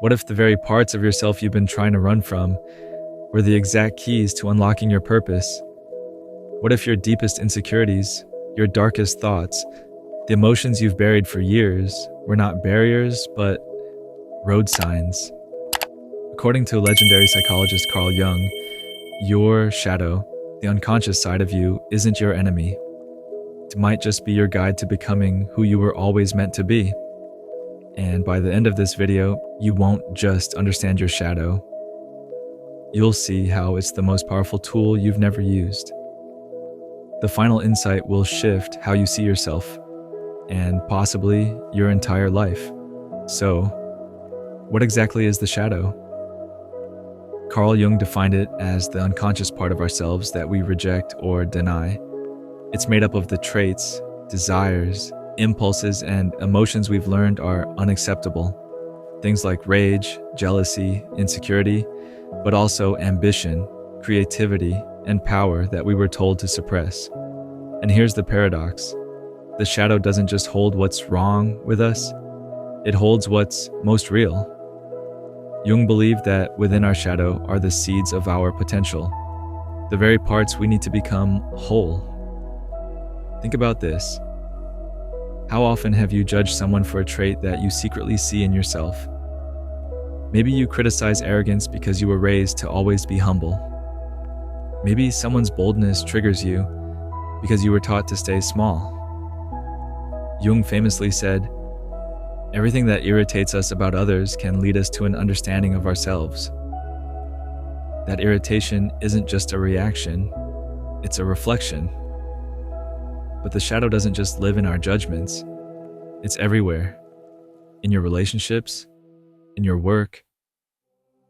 What if the very parts of yourself you've been trying to run from were the exact keys to unlocking your purpose? What if your deepest insecurities, your darkest thoughts, the emotions you've buried for years were not barriers, but road signs? According to legendary psychologist Carl Jung, your shadow, the unconscious side of you, isn't your enemy. It might just be your guide to becoming who you were always meant to be. And by the end of this video, you won't just understand your shadow. You'll see how it's the most powerful tool you've never used. The final insight will shift how you see yourself, and possibly your entire life. So, what exactly is the shadow? Carl Jung defined it as the unconscious part of ourselves that we reject or deny. It's made up of the traits, desires, impulses, and emotions we've learned are unacceptable. Things like rage, jealousy, insecurity, but also ambition, creativity, and power that we were told to suppress. And here's the paradox. The shadow doesn't just hold what's wrong with us, it holds what's most real. Jung believed that within our shadow are the seeds of our potential, the very parts we need to become whole. Think about this. How often have you judged someone for a trait that you secretly see in yourself? Maybe you criticize arrogance because you were raised to always be humble. Maybe someone's boldness triggers you because you were taught to stay small. Jung famously said, "Everything that irritates us about others can lead us to an understanding of ourselves." That irritation isn't just a reaction, it's a reflection. But the shadow doesn't just live in our judgments, it's everywhere. In your relationships, in your work,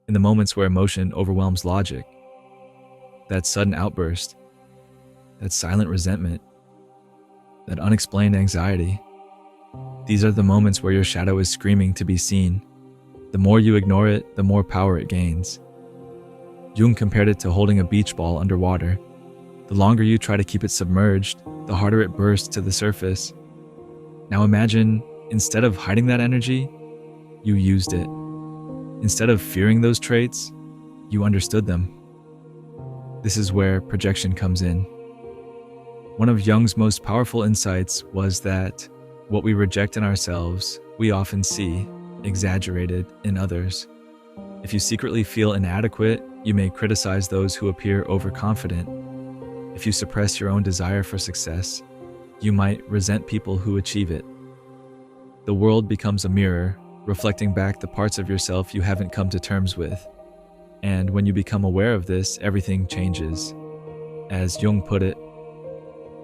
in the moments where emotion overwhelms logic. That sudden outburst, that silent resentment, that unexplained anxiety. These are the moments where your shadow is screaming to be seen. The more you ignore it, the more power it gains. Jung compared it to holding a beach ball underwater. The longer you try to keep it submerged, the harder it bursts to the surface. Now imagine, instead of hiding that energy, you used it. Instead of fearing those traits, you understood them. This is where projection comes in. One of Jung's most powerful insights was that what we reject in ourselves, we often see exaggerated in others. If you secretly feel inadequate, you may criticize those who appear overconfident. If you suppress your own desire for success, you might resent people who achieve it. The world becomes a mirror, reflecting back the parts of yourself you haven't come to terms with. And when you become aware of this, everything changes. As Jung put it,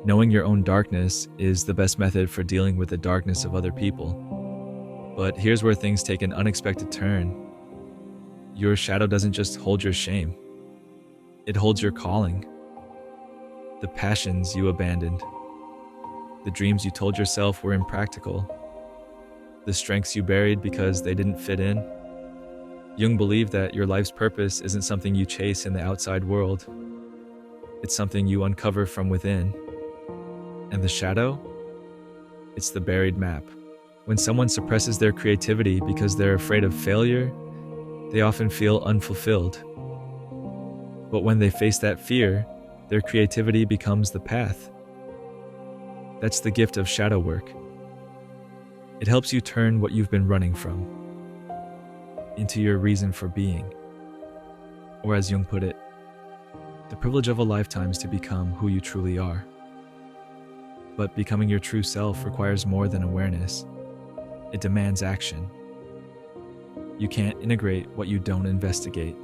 knowing your own darkness is the best method for dealing with the darkness of other people. But here's where things take an unexpected turn. Your shadow doesn't just hold your shame. It holds your calling. The passions you abandoned. The dreams you told yourself were impractical. The strengths you buried because they didn't fit in. Jung believed that your life's purpose isn't something you chase in the outside world. It's something you uncover from within. And the shadow? It's the buried map. When someone suppresses their creativity because they're afraid of failure, they often feel unfulfilled. But when they face that fear, their creativity becomes the path. That's the gift of shadow work. It helps you turn what you've been running from into your reason for being. Or as Jung put it, the privilege of a lifetime is to become who you truly are. But becoming your true self requires more than awareness. It demands action. You can't integrate what you don't investigate.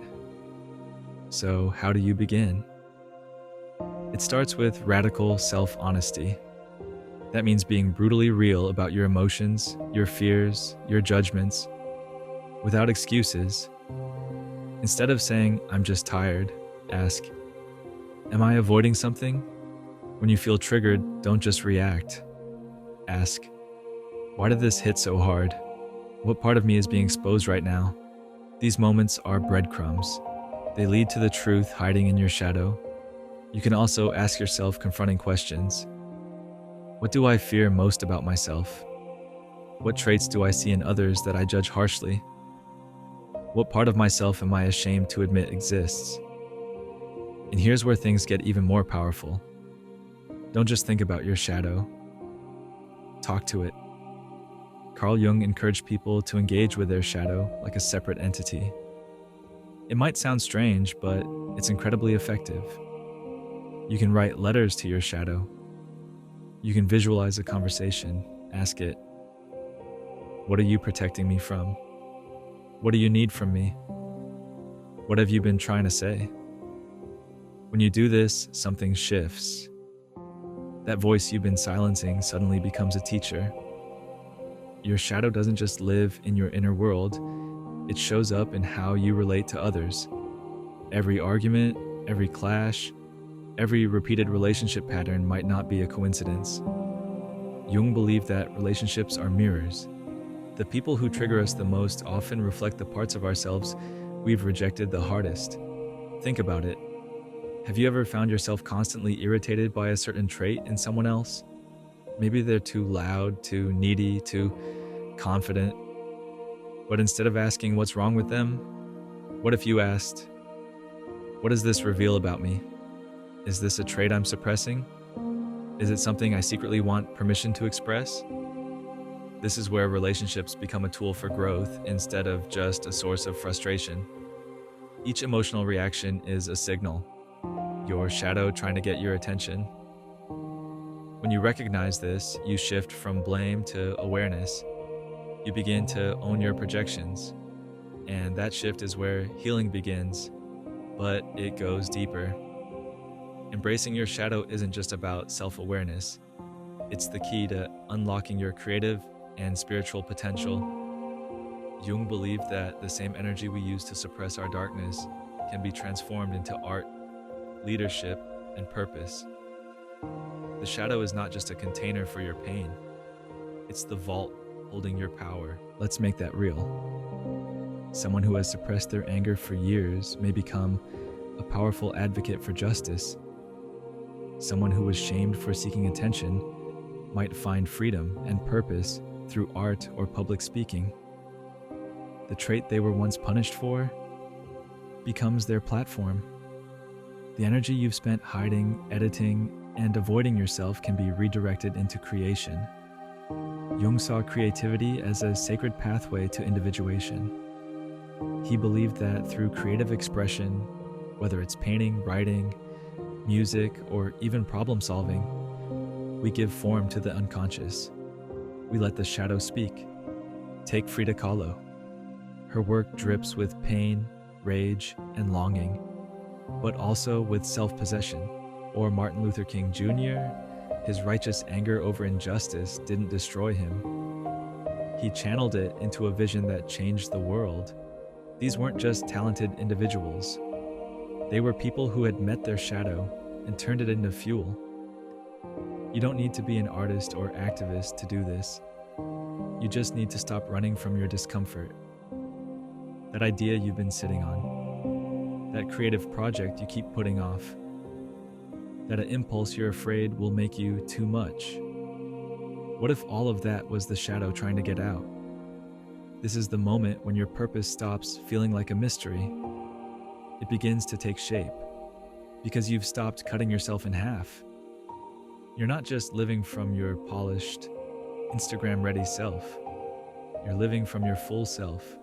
So how do you begin? It starts with radical self-honesty. That means being brutally real about your emotions, your fears, your judgments, without excuses. Instead of saying, "I'm just tired," ask, "Am I avoiding something?" When you feel triggered, don't just react. Ask, "Why did this hit so hard? What part of me is being exposed right now?" These moments are breadcrumbs. They lead to the truth hiding in your shadow. You can also ask yourself confronting questions. What do I fear most about myself? What traits do I see in others that I judge harshly? What part of myself am I ashamed to admit exists? And here's where things get even more powerful. Don't just think about your shadow. Talk to it. Carl Jung encouraged people to engage with their shadow like a separate entity. It might sound strange, but it's incredibly effective. You can write letters to your shadow. You can visualize a conversation. Ask it, what are you protecting me from? What do you need from me? What have you been trying to say? When you do this, something shifts. That voice you've been silencing suddenly becomes a teacher. Your shadow doesn't just live in your inner world, it shows up in how you relate to others. Every argument, every clash, every repeated relationship pattern might not be a coincidence. Jung believed that relationships are mirrors. The people who trigger us the most often reflect the parts of ourselves we've rejected the hardest. Think about it. Have you ever found yourself constantly irritated by a certain trait in someone else? Maybe they're too loud, too needy, too confident. But instead of asking what's wrong with them, what if you asked, what does this reveal about me? Is this a trait I'm suppressing? Is it something I secretly want permission to express? This is where relationships become a tool for growth instead of just a source of frustration. Each emotional reaction is a signal, your shadow trying to get your attention. When you recognize this, you shift from blame to awareness. You begin to own your projections. And that shift is where healing begins, but it goes deeper. Embracing your shadow isn't just about self-awareness. It's the key to unlocking your creative and spiritual potential. Jung believed that the same energy we use to suppress our darkness can be transformed into art, leadership, and purpose. The shadow is not just a container for your pain. It's the vault holding your power. Let's make that real. Someone who has suppressed their anger for years may become a powerful advocate for justice. Someone who was shamed for seeking attention might find freedom and purpose through art or public speaking. The trait they were once punished for becomes their platform. The energy you've spent hiding, editing, and avoiding yourself can be redirected into creation. Jung saw creativity as a sacred pathway to individuation. He believed that through creative expression, whether it's painting, writing, music, or even problem solving, we give form to the unconscious. We let the shadow speak. Take Frida Kahlo. Her work drips with pain, rage, and longing, but also with self-possession. Or Martin Luther King Jr., his righteous anger over injustice didn't destroy him. He channeled it into a vision that changed the world. These weren't just talented individuals. They were people who had met their shadow and turned it into fuel. You don't need to be an artist or activist to do this. You just need to stop running from your discomfort. That idea you've been sitting on. That creative project you keep putting off. That an impulse you're afraid will make you too much. What if all of that was the shadow trying to get out? This is the moment when your purpose stops feeling like a mystery. It begins to take shape, because you've stopped cutting yourself in half. You're not just living from your polished, Instagram-ready self. You're living from your full self.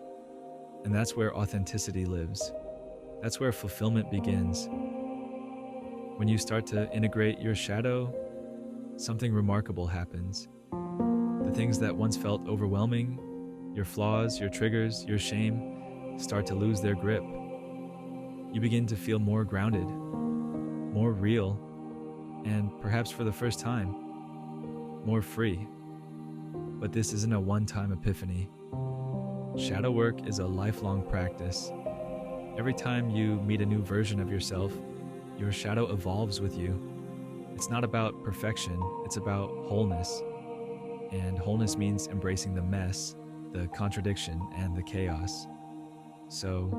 And that's where authenticity lives. That's where fulfillment begins. When you start to integrate your shadow, something remarkable happens. The things that once felt overwhelming, your flaws, your triggers, your shame, start to lose their grip. You begin to feel more grounded, more real, and perhaps for the first time, more free. But this isn't a one-time epiphany. Shadow work is a lifelong practice. Every time you meet a new version of yourself, your shadow evolves with you. It's not about perfection, it's about wholeness. And wholeness means embracing the mess, the contradiction, and the chaos. So,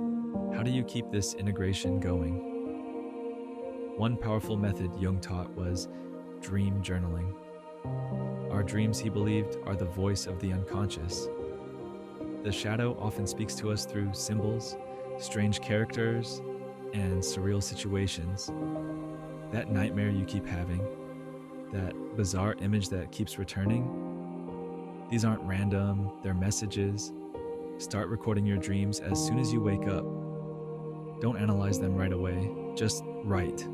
how do you keep this integration going? One powerful method Jung taught was dream journaling. Our dreams, he believed, are the voice of the unconscious. The shadow often speaks to us through symbols, strange characters, and surreal situations. That nightmare you keep having, that bizarre image that keeps returning, these aren't random, they're messages. Start recording your dreams as soon as you wake up. Don't analyze them right away, just write.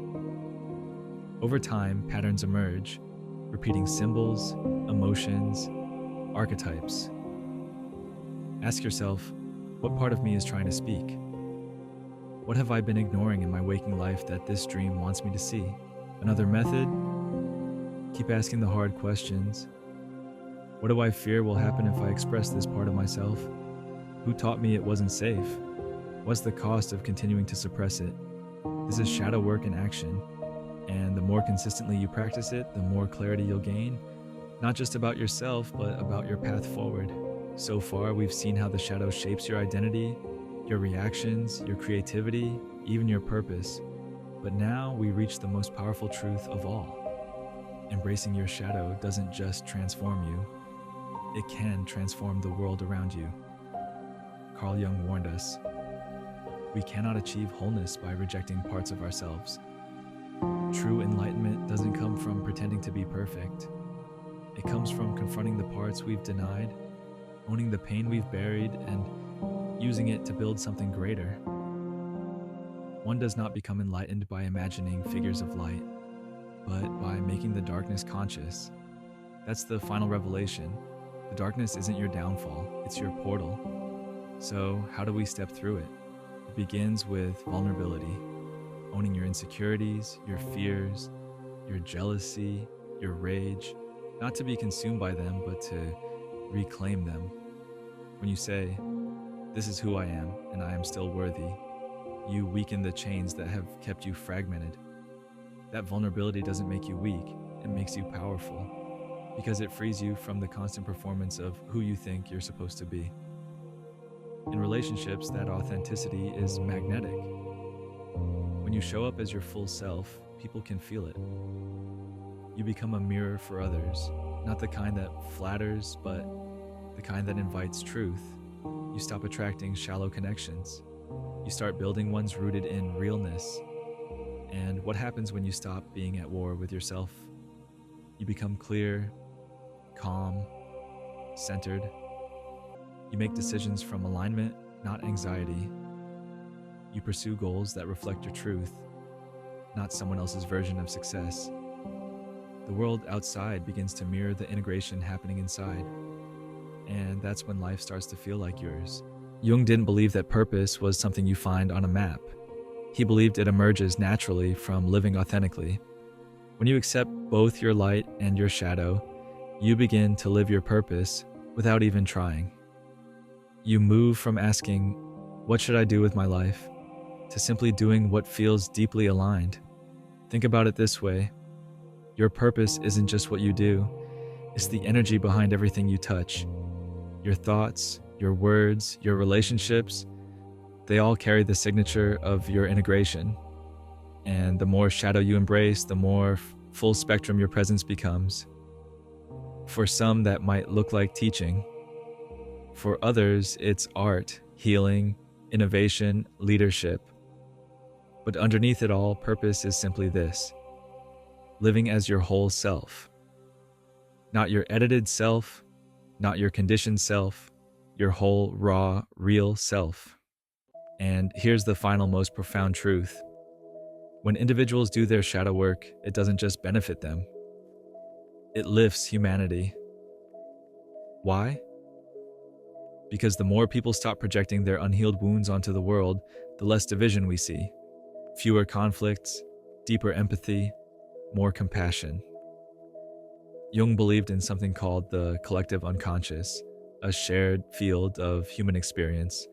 Over time, patterns emerge, repeating symbols, emotions, archetypes. Ask yourself, what part of me is trying to speak? What have I been ignoring in my waking life that this dream wants me to see? Another method? Keep asking the hard questions. What do I fear will happen if I express this part of myself? Who taught me it wasn't safe? What's the cost of continuing to suppress it? This is shadow work in action, and the more consistently you practice it, the more clarity you'll gain, not just about yourself, but about your path forward. So far, we've seen how the shadow shapes your identity, your reactions, your creativity, even your purpose. But now we reach the most powerful truth of all. Embracing your shadow doesn't just transform you, it can transform the world around you. Carl Jung warned us, we cannot achieve wholeness by rejecting parts of ourselves. True enlightenment doesn't come from pretending to be perfect. It comes from confronting the parts we've denied, owning the pain we've buried, and using it to build something greater. One does not become enlightened by imagining figures of light, but by making the darkness conscious. That's the final revelation. The darkness isn't your downfall, it's your portal. So, how do we step through it? It begins with vulnerability, owning your insecurities, your fears, your jealousy, your rage, not to be consumed by them, but to reclaim them. When you say, "This is who I am, and I am still worthy," you weaken the chains that have kept you fragmented. That vulnerability doesn't make you weak, it makes you powerful, because it frees you from the constant performance of who you think you're supposed to be. In relationships, that authenticity is magnetic. When you show up as your full self, people can feel it. You become a mirror for others, not the kind that flatters, but the kind that invites truth. You stop attracting shallow connections. You start building ones rooted in realness. And what happens when you stop being at war with yourself? You become clear, calm, centered. You make decisions from alignment, not anxiety. You pursue goals that reflect your truth, not someone else's version of success. The world outside begins to mirror the integration happening inside, and that's when life starts to feel like yours. Jung didn't believe that purpose was something you find on a map. He believed it emerges naturally from living authentically. When you accept both your light and your shadow, you begin to live your purpose without even trying. You move from asking, "What should I do with my life?" to simply doing what feels deeply aligned. Think about it this way. Your purpose isn't just what you do, it's the energy behind everything you touch. Your thoughts, your words, your relationships, they all carry the signature of your integration. And the more shadow you embrace, the more full spectrum your presence becomes. For some, that might look like teaching. For others, it's art, healing, innovation, leadership. But underneath it all, purpose is simply this: living as your whole self. Not your edited self, not your conditioned self, your whole, raw, real self. And here's the final, most profound truth. When individuals do their shadow work, it doesn't just benefit them. It lifts humanity. Why? Because the more people stop projecting their unhealed wounds onto the world, the less division we see. Fewer conflicts, deeper empathy, more compassion. Jung believed in something called the collective unconscious, a shared field of human experience.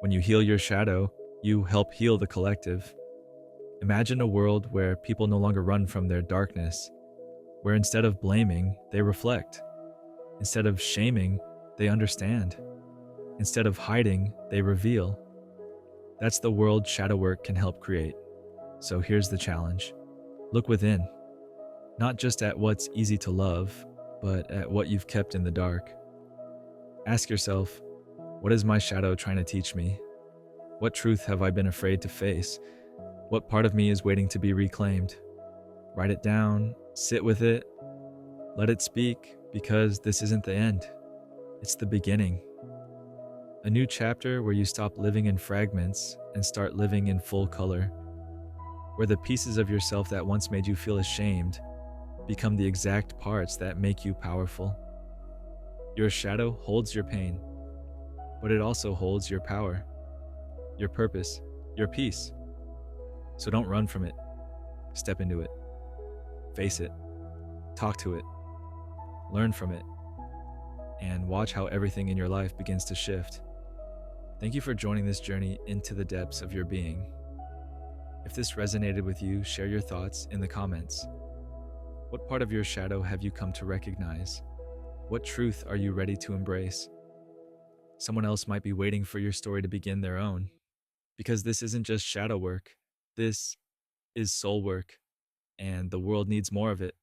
When you heal your shadow, you help heal the collective. Imagine a world where people no longer run from their darkness, where instead of blaming, they reflect. Instead of shaming, they understand. Instead of hiding, they reveal. That's the world shadow work can help create. So here's the challenge. Look within, not just at what's easy to love, but at what you've kept in the dark. Ask yourself, What is my shadow trying to teach me? What truth have I been afraid to face? What part of me is waiting to be reclaimed? Write it down, sit with it, let it speak, because this isn't the end. It's the beginning. A new chapter where you stop living in fragments and start living in full color, where the pieces of yourself that once made you feel ashamed become the exact parts that make you powerful. Your shadow holds your pain, but it also holds your power, your purpose, your peace. So don't run from it. Step into it. Face it. Talk to it. Learn from it. And watch how everything in your life begins to shift. Thank you for joining this journey into the depths of your being. If this resonated with you, share your thoughts in the comments. What part of your shadow have you come to recognize? What truth are you ready to embrace? Someone else might be waiting for your story to begin their own. Because this isn't just shadow work. This is soul work, and the world needs more of it.